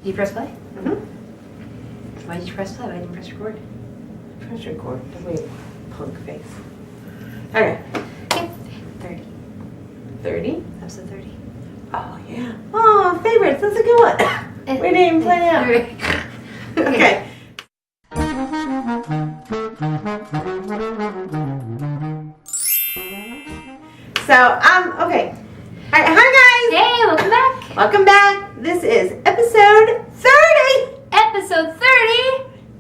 Did you press play? Mm-hmm. Why did you press play? Why didn't you press record? Press record. Wait, punk face. Okay. Okay. 30. 30? Episode 30. Oh, yeah. Oh, favorites. That's a good one. We didn't even plan it out. Okay. So, okay. All right, hi guys. Hey, welcome back. Welcome back. This is episode 30. Episode 30.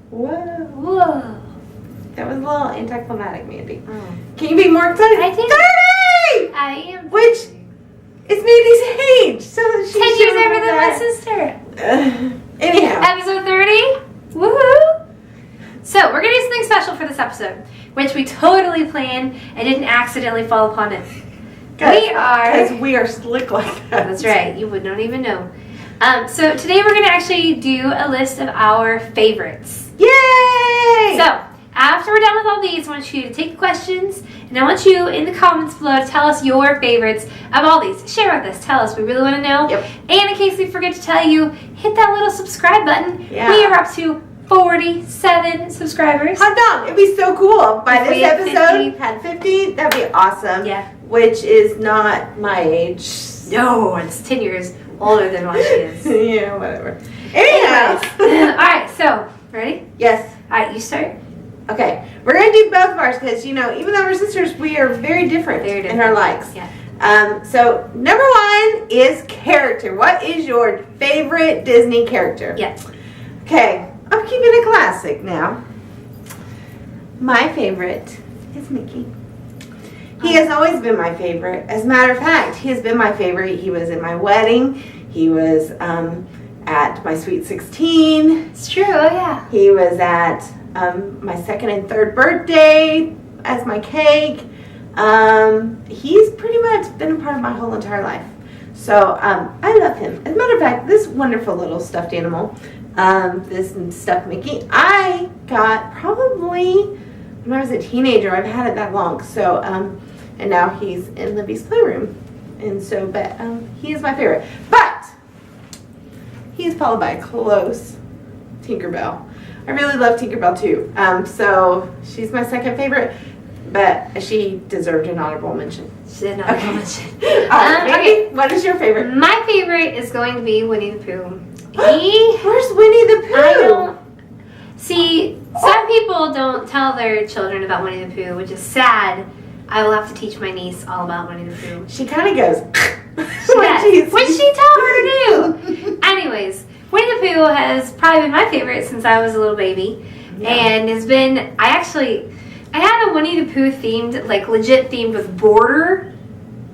Whoa. Whoa. That was a little anticlimactic, Mandy. Oh. Can you be more excited? I think 30! I am. Which is Mandy's age. So she's 10 years older than my sister. Anyhow. Episode 30. Woohoo! So, we're going to do something special for this episode, which we totally planned and didn't accidentally fall upon it. Because we are slick like that. That's right. You don't even know. So, today we're going to actually do a list of our favorites. Yay! So, after we're done with all these, I want you to take the questions, and I want you in the comments below to tell us your favorites of all these. Share with us. Tell us. We really want to know. Yep. And in case we forget to tell you, hit that little subscribe button. Yeah. We are up to 47 subscribers. Hot dog. It'd be so cool. By If this we had episode, 50. had 50. That'd be awesome. Yeah. Which is not my age. No, it's 10 years older than what she is. Yeah, whatever. Anyhow. Anyways. All right, so, ready? Yes. All right, you start. Okay. We're going to do both of ours because, even though we're sisters, we are very different, in our likes. Yeah. So, number one is character. What is your favorite Disney character? Yeah. Okay. I'm keeping it classic now. My favorite is Mickey. He has always been my favorite. As a matter of fact, he has been my favorite. He was in my wedding. He was at my Sweet 16. It's true, oh yeah. He was at my second and third birthday as my cake. He's pretty much been a part of my whole entire life. So I love him. As a matter of fact, this wonderful little stuffed animal, this stuffed Mickey, I got probably when I was a teenager. I've had it that long. So, and now he's in Libby's playroom. And so, but he is my favorite. But he is followed by a close Tinkerbell. I really love Tinkerbell too. So she's my second favorite, but she deserved an honorable mention. She did not mention. Okay, what is your favorite? My favorite is going to be Winnie the Pooh. Where's Winnie the Pooh? I don't see. Some people don't tell their children about Winnie the Pooh, which is sad. I will have to teach my niece all about Winnie the Pooh. She kind of goes. Which she tell her to do. Anyways, Winnie the Pooh has probably been my favorite since I was a little baby, and has been. I had a Winnie the Pooh themed, like legit themed with border.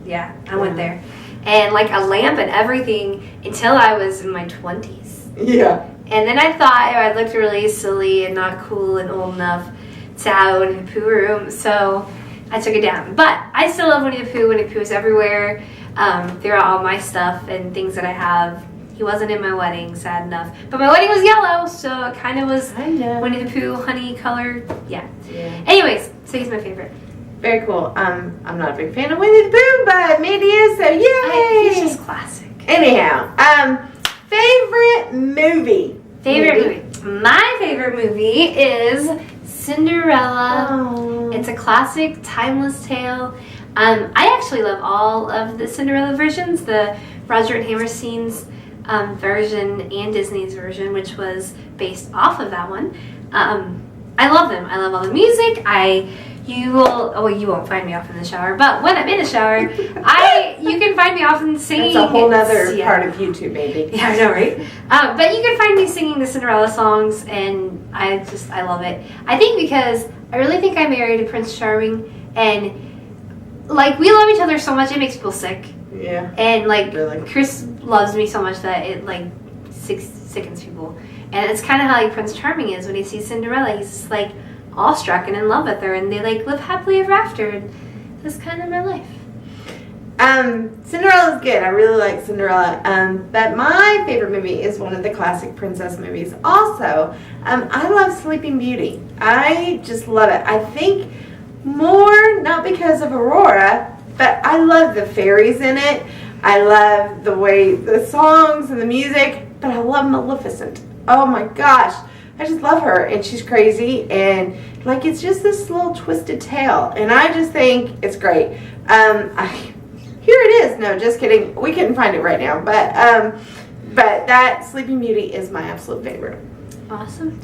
Yeah, I went there. And like a lamp and everything until I was in my 20s. Yeah. And then I thought I looked really silly and not cool and old enough to have a Winnie the Pooh room, so I took it down. But I still love Winnie the Pooh. Winnie the Pooh is everywhere throughout all my stuff and things that I have. He wasn't in my wedding, sad enough. But my wedding was yellow, so it kind of was Winnie the Pooh, honey color. Yeah. Anyways, so he's my favorite. Very cool. I'm not a big fan of Winnie the Pooh, but Mandy is, so yay! He's just classic. Anyhow, favorite movie. My favorite movie is Cinderella. Oh. It's a classic, timeless tale. I actually love all of the Cinderella versions, the Roger and Hammerstein's version and Disney's version, which was based off of that one. I love them. I love all the music. You won't find me often in the shower, but when I'm in the shower, you can find me often singing. That's a whole other part of YouTube, baby. Yeah, I know, right? But you can find me singing the Cinderella songs, and I love it. I think because I really think I married a Prince Charming, and like we love each other so much, it makes people sick. Yeah. And like really? Chris loves me so much that it like sickens people, and it's kind of how like Prince Charming is when he sees Cinderella. He's just like awestruck and in love with her, and they like live happily ever after. And that's kind of my life. Cinderella's good. I really like Cinderella. But my favorite movie is one of the classic princess movies. Also, I love Sleeping Beauty. I just love it. I think more not because of Aurora, but I love the fairies in it. I love the way the songs and the music. but I love Maleficent. Oh my gosh. I just love her, and she's crazy, and like it's just this little twisted tale, and I just think it's great. Here it is. No, just kidding. We couldn't find it right now, but that Sleeping Beauty is my absolute favorite. Awesome.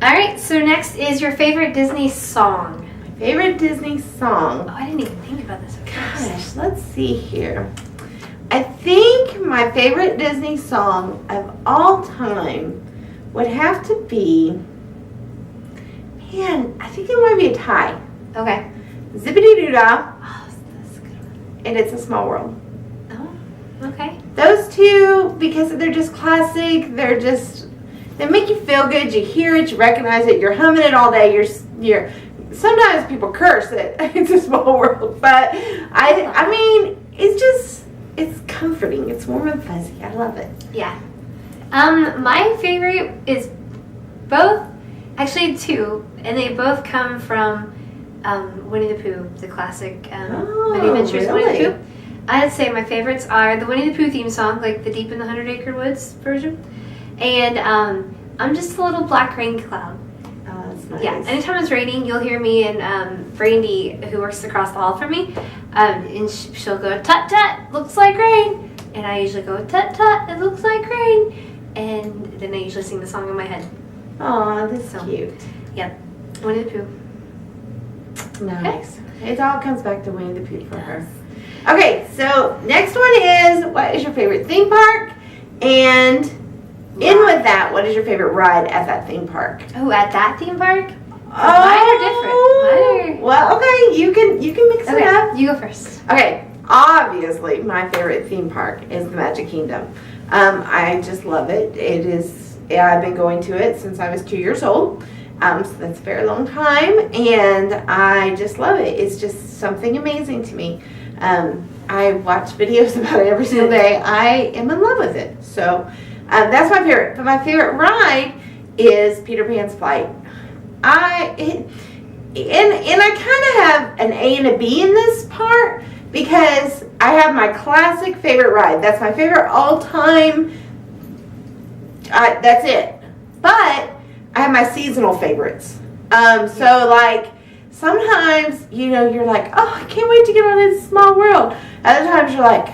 All right, so next is your favorite Disney song. My favorite Disney song. Oh, I didn't even think about this. Gosh, let's see here. I think my favorite Disney song of all time would have to be, man, I think it might be a tie. Okay. Zippity Doo Dah, Oh, that's a good one. and It's a Small World. Oh, okay. Those two, because they're just classic, they make you feel good. You hear it, you recognize it, you're humming it all day. You're sometimes people curse it. It's a small world, but I mean, it's comforting. It's warm and fuzzy. I love it. Yeah. My favorite is both, actually two, and they both come from Winnie the Pooh, the classic Many Adventures of Winnie really? the Pooh. I'd say my favorites are the Winnie the Pooh theme song, like the Deep in the 100 Acre Woods version, and I'm Just a Little Black Rain Cloud. Oh, that's nice. Yeah, anytime it's raining, you'll hear me and Brandy, who works across the hall from me, and she'll go, "Tut tut, looks like rain," and I usually go, "Tut tut, it looks like rain," and then I usually sing the song in my head. Aw, that's So. cute. Yep, Winnie the Pooh. Nice. It all comes back to Winnie the Pooh for her. Okay, so next one is, what is your favorite theme park? And in with that, what is your favorite ride at that theme park? Oh, at that theme park? Oh, Mine are different. Mine are... Well, okay, you can mix it up. Okay, you go first. Okay, obviously my favorite theme park is the Magic Kingdom. I just love it. I've been going to it since I was 2 years old. So that's a very long time, and I just love it. It's just something amazing to me. I watch videos about it every single day. I am in love with it. So that's my favorite. But my favorite ride is Peter Pan's Flight. And I kind of have an A and a B in this part because I have my classic favorite ride. That's my favorite all-time. That's it. But I have my seasonal favorites. So like sometimes, you're like, oh, I can't wait to get on It's a Small World. Other times you're like,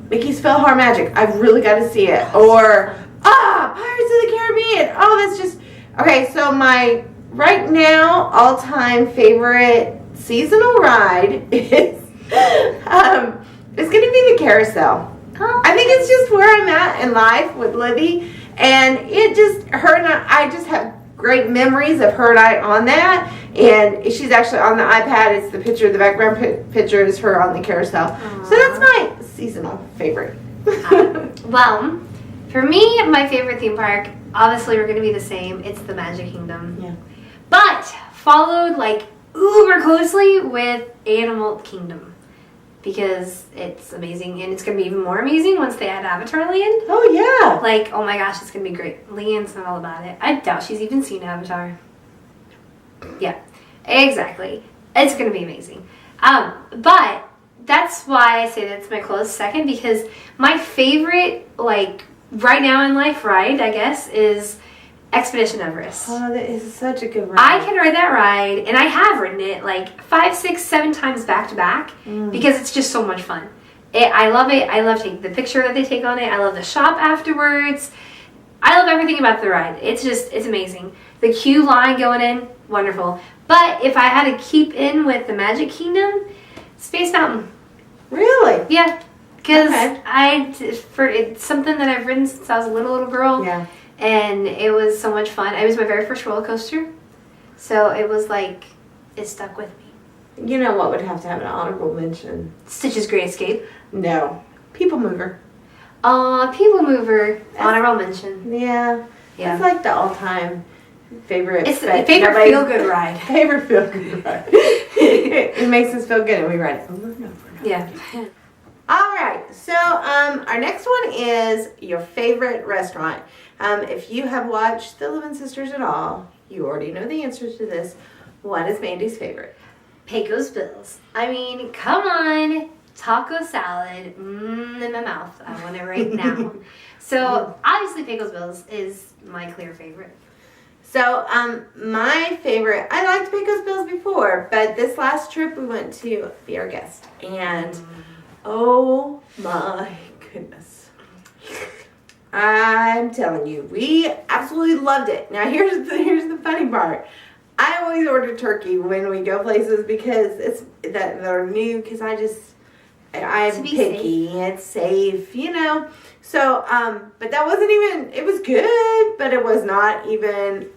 Mickey's Philhar Magic, I've really got to see it. Or, Pirates of the Caribbean. Oh, that's just, okay, so my, right now, all-time favorite seasonal ride is, it's going to be the carousel. Oh, I think it's just where I'm at in life with Libby. And her and I just have great memories of her and I on that. And she's actually on the iPad. It's the picture, the background picture is her on the carousel. Aww. So that's my seasonal favorite. Well, for me, my favorite theme park, obviously we're going to be the same. It's the Magic Kingdom. Yeah. But followed like uber closely with Animal Kingdom. Because it's amazing, and it's going to be even more amazing once they add Avatar Land. Oh, yeah. Like, oh my gosh, it's going to be great. Leanne's not all about it. I doubt she's even seen Avatar. Yeah, exactly. It's going to be amazing. But that's why I say that's my close second, because my favorite, like, right now in life ride, I guess, is Expedition Everest. Oh, that is such a good ride. I can ride that ride, and I have ridden it like 5, 6, 7 times back to back because it's just so much fun. I love it. I love taking the picture that they take on it. I love the shop afterwards. I love everything about the ride. It's amazing. The queue line going in, wonderful. But if I had to keep in with the Magic Kingdom, Space Mountain. Really? Yeah, because Okay. it's something that I've ridden since I was a little girl. Yeah. And it was so much fun. It was my very first roller coaster. So it was like, it stuck with me. You know what would have to have an honorable mention? Stitch's Great Escape. No. People Mover. People Mover. Honorable mention. Yeah. Yeah. It's like the all-time favorite. It's the but favorite nobody's- feel-good ride. Favorite feel-good ride. It makes us feel good, and we ride it over and over. Yeah. All right, so our next one is your favorite restaurant. If you have watched The Living Sisters at all, you already know the answer to this. What is Mandy's favorite? Pecos Bills. I mean, come on. Taco salad. In my mouth. I want it right now. So obviously Pecos Bills is my clear favorite. So, my favorite, I liked Pecos Bills before, but this last trip we went to Be Our Guest. And, oh my goodness. I'm telling you, we absolutely loved it. Now, here's the funny part. I always order turkey when we go places because it's that they're new, because I'm picky. It's safe, you know. So, but that wasn't even, it was good, but it was not even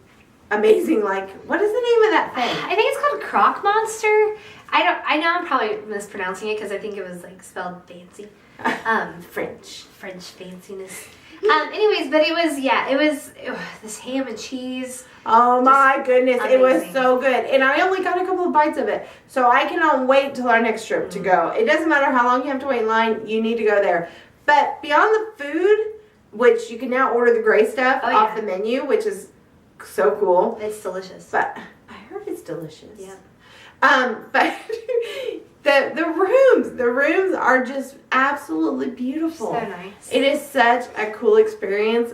amazing. Like, what is the name of that thing? I think it's called Croc Monster. I know I'm probably mispronouncing it because I think it was like spelled fancy. French fanciness. Anyways, but it was this ham and cheese. Oh my goodness, amazing. It was so good. And I only got a couple of bites of it. So I cannot wait till our next trip to go. It doesn't matter how long you have to wait in line, you need to go there. But beyond the food, which you can now order the gray stuff off the menu, which is so cool. It's delicious. But I heard it's delicious. Yeah. But the rooms are just absolutely beautiful. So nice. It is such a cool experience.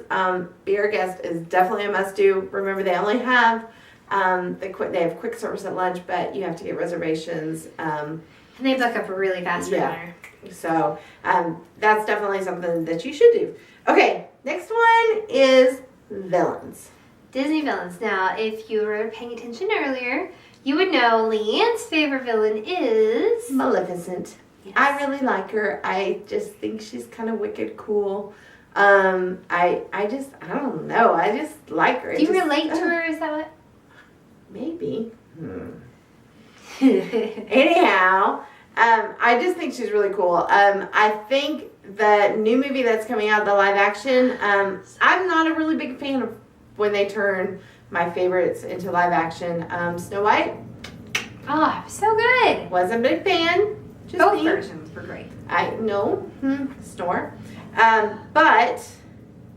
Be Our Guest is definitely a must do. Remember, they only have they have quick service at lunch, but you have to get reservations. And they book up really fast for dinner. So that's definitely something that you should do. Okay, next one is villains. Disney villains. Now, if you were paying attention earlier, you would know Leanne's favorite villain is Maleficent. Yes. I really like her. I just think she's kind of wicked cool. I don't know. I just like her. Do you relate to her? Is that what? Maybe. Anyhow, I just think she's really cool. I think the new movie that's coming out, the live action, I'm not a really big fan of when they turn my favorites into live action. Snow White. Oh, so good. Wasn't a big fan. Just Both me. versions were great. I know. Snore. But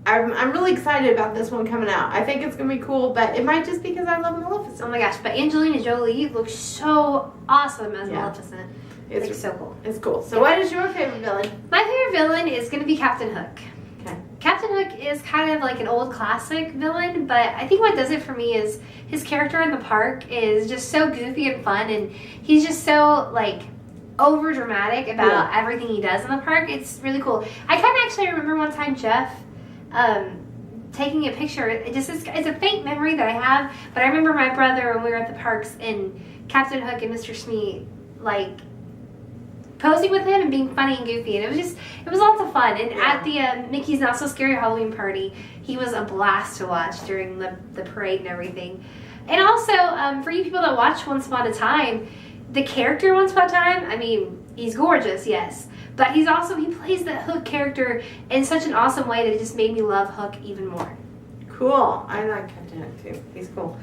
I'm really excited about this one coming out. I think it's going to be cool, but it might just because I love Maleficent. Oh my gosh, but Angelina Jolie looks so awesome as Maleficent. It's like, so cool. It's cool. So what is your favorite villain? My favorite villain is going to be Captain Hook. Okay. Captain Hook is kind of like an old classic villain, but I think what does it for me is his character in the park is just so goofy and fun, and he's just so like over dramatic about everything he does in the park. It's really cool. I kind of actually remember one time Jeff taking a picture. It's a faint memory that I have, but I remember my brother when we were at the parks and Captain Hook and Mr. Smee like posing with him and being funny and goofy, and it was lots of fun. And at the Mickey's Not So Scary Halloween party, he was a blast to watch during the parade and everything. And also, for you people that watch Once Upon a Time, the character Once Upon a Time, I mean, he's gorgeous, yes, but he plays that Hook character in such an awesome way that it just made me love Hook even more. Cool. I like Captain Hook too. He's cool.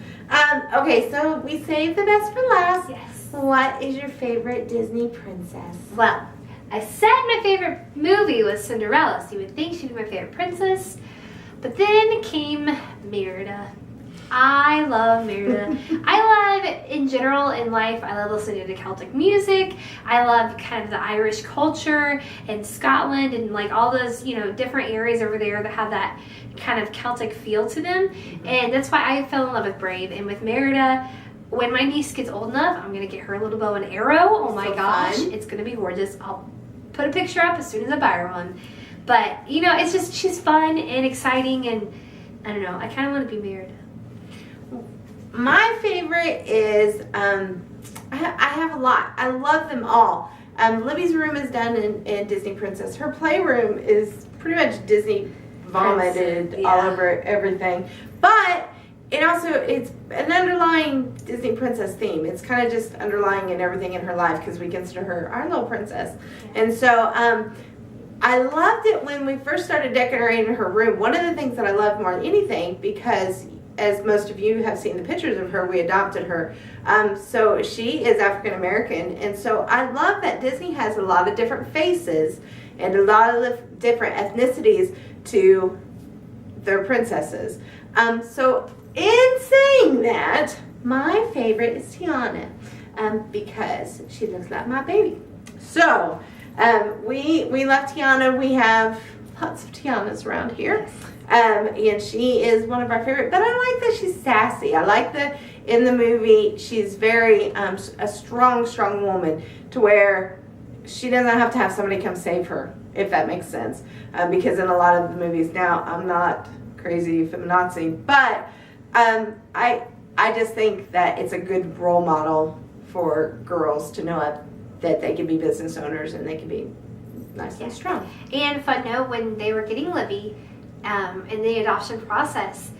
Okay, so we saved the best for last. Yes. What is your favorite Disney princess? Well, I said my favorite movie was Cinderella, so you would think she'd be my favorite princess. But then came Merida. I love Merida. I love, in general, in life, I love listening to Celtic music. I love kind of the Irish culture and Scotland and like all those, different areas over there that have that kind of Celtic feel to them. And that's why I fell in love with Brave. And with Merida, when my niece gets old enough, I'm going to get her a little bow and arrow. Oh my gosh, it's going to be gorgeous. I'll put a picture up as soon as I buy her one. But, it's just, she's fun and exciting, and I don't know, I kind of want to be Merida. My favorite is, I have a lot. I love them all. Libby's room is done in Disney Princess. Her playroom is pretty much Disney vomited all over everything. But it's an underlying Disney princess theme. It's kind of just underlying in everything in her life because we consider her our little princess. And so I loved it when we first started decorating her room. One of the things that I loved more than anything, because as most of you have seen the pictures of her, we adopted her. So she is African American. And so I love that Disney has a lot of different faces and a lot of different ethnicities to their princesses. So in saying that, my favorite is Tiana, because she looks like my baby. So we love Tiana. We have lots of Tianas around here. And she is one of our favorite, but I like that she's sassy. I like that in the movie she's very a strong woman to where she doesn't have to have somebody come save her, if that makes sense. Because in a lot of the movies now, I'm not crazy feminazi, but I just think that it's a good role model for girls to know that they can be business owners and they can be nice and strong. And fun note, when they were getting Libby in the adoption process,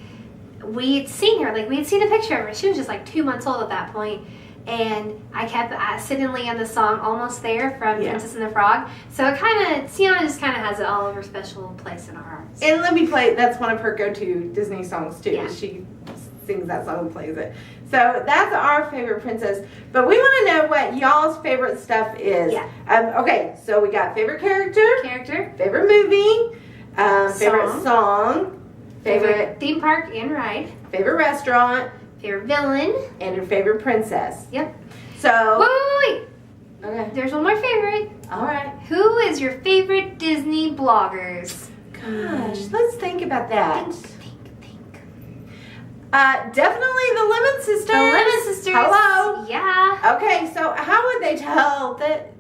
we'd seen her, like we had seen a picture of her. She was just like 2 months old at that point. And I kept singing the song Almost There from Princess and the Frog. So it Tiana just kind of has it all over special place in our hearts. And let me play, that's one of her go-to Disney songs too. Yeah. She sings that song and plays it. So that's our favorite princess. But we want to know what y'all's favorite stuff is. Yeah. Okay, so we got favorite character, favorite movie, favorite song, favorite theme park and ride, favorite restaurant, favorite villain, and your favorite princess. Yep. So. Wait. Okay. There's one more favorite. All right. Who is your favorite Disney bloggers? Gosh, let's think about that. Think. Definitely the Lemon Sisters. The Lemon Sisters. Hello. Yeah. Okay, so how would they tell that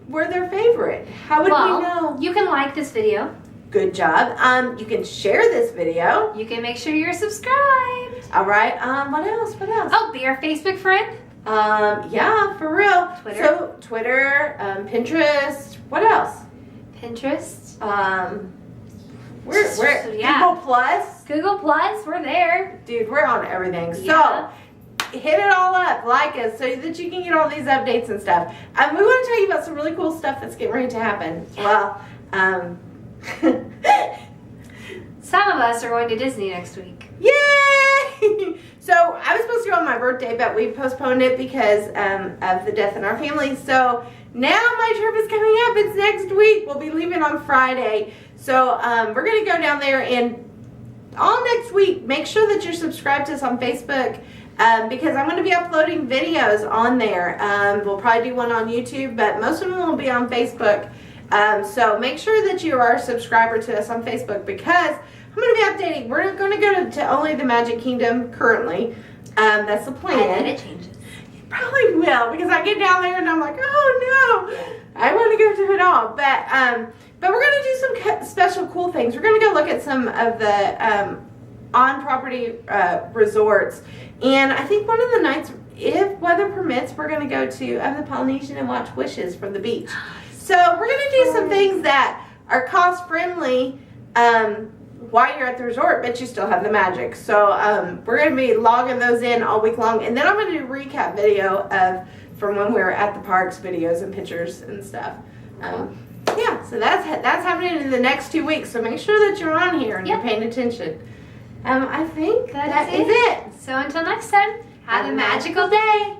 we're their favorite? How would we know? You can like this video. Good job. You can share this video. You can make sure you're subscribed. All right. What else? Oh, be our Facebook friend. Yeah, for real. Twitter. So Twitter, Pinterest. What else? Pinterest. We're Google Plus. Google Plus. We're there. Dude, we're on everything. Yeah. So hit it all up, like us, so that you can get all these updates and stuff. We want to tell you about some really cool stuff that's getting ready to happen. Well, some of us are going to Disney next week. Yay! So I was supposed to go on my birthday, but we postponed it because of the death in our family. So now my trip is coming up. It's next week. We'll be leaving on Friday. So we're going to go down there, and all next week, make sure that you're subscribed to us on Facebook because I'm going to be uploading videos on there. We'll probably do one on YouTube, but most of them will be on Facebook. So make sure that you are a subscriber to us on Facebook because I'm going to be updating. We're going to go to only the Magic Kingdom currently. That's the plan. I bet it changes. It probably will because I get down there and I'm like, oh no, I want to go to it all. But we're going to do some special cool things. We're going to go look at some of the on-property resorts. And I think one of the nights, if weather permits, we're going to go to the Polynesian and watch wishes from the beach. So we're going to do some things that are cost-friendly while you're at the resort, but you still have the magic. So we're going to be logging those in all week long. And then I'm going to do a recap video from when we were at the parks, videos and pictures and stuff. Yeah, so that's happening in the next 2 weeks. So make sure that you're on here and you're paying attention. I think that is it. So until next time, have a magical day.